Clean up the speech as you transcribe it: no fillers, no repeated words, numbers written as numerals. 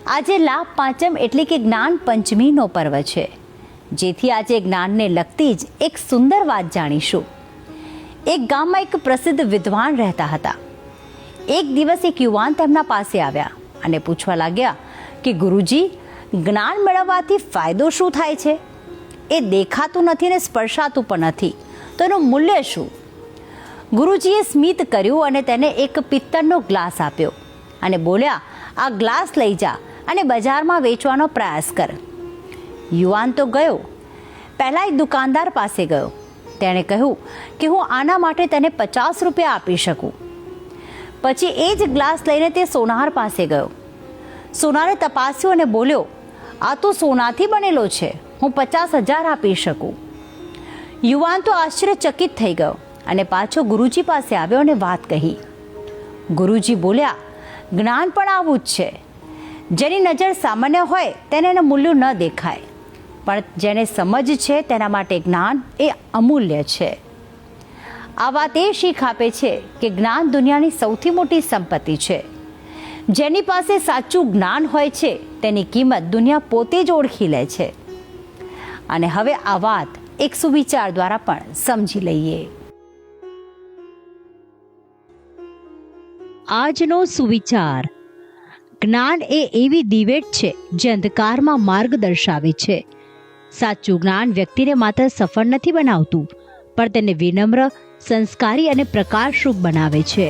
આજે લાભ પાંચમ એટલે કે જ્ઞાન પંચમીનો પર્વ છે, જેથી આજે જ્ઞાનને લગતી જ એક સુંદર વાત જાણીશું. એક ગામમાં એક પ્રસિદ્ધ વિદ્વાન રહેતા હતા. એક દિવસ એક યુવાન તેમના પાસે આવ્યા અને પૂછવા લાગ્યા કે ગુરુજી, જ્ઞાન મેળવવાથી ફાયદો શું થાય છે? એ દેખાતું નથી ને સ્પર્શાતું પણ નથી, તો એનું મૂલ્ય શું? ગુરુજીએ સ્મિત કર્યું અને તેને એક પિત્તળનો ગ્લાસ આપ્યો અને બોલ્યા, આ ગ્લાસ લઈ જા અને બજારમાં વેચવાનો પ્રયાસ કર. યુવાન તો ગયો. પહેલાં એક દુકાનદાર પાસે ગયો. તેણે કહ્યું કે હું આના માટે તને 50 રૂપિયા આપી શકું. પછી એ જ ગ્લાસ લઈને તે સોનાર પાસે ગયો. સોનારે તપાસ્યું અને બોલ્યો, આ તો સોનાથી બનેલો છે, હું 50,000 આપી શકું. યુવાન તો આશ્ચર્યચકિત થઈ ગયો અને પાછો ગુરુજી પાસે આવ્યો અને વાત કહી. ગુરુજી બોલ્યા, જ્ઞાન પણ આવું જ છે. જેની નજર સામાન્ય હોય તેને એનું મૂલ્ય ન દેખાય, પણ જેને સમજ છે તેના માટે જ્ઞાન એ અમૂલ્ય છે. આ વાત એ શીખ આપે છે કે જ્ઞાન દુનિયાની સૌથી મોટી સંપત્તિ છે. જેની પાસે સાચું જ્ઞાન હોય છે તેની કિંમત દુનિયા પોતે જ ઓળખી લે છે. અને હવે આ વાત એક સુવિચાર દ્વારા પણ સમજી લઈએ. આજનો સુવિચાર: જ્ઞાન એ એવી દિવેટ છે જે અંધકારમાં માર્ગ દર્શાવે છે. સાચું જ્ઞાન વ્યક્તિને માત્ર સફળ નથી બનાવતું, પણ તેને વિનમ્ર, સંસ્કારી અને પ્રકાશરૂપ બનાવે છે.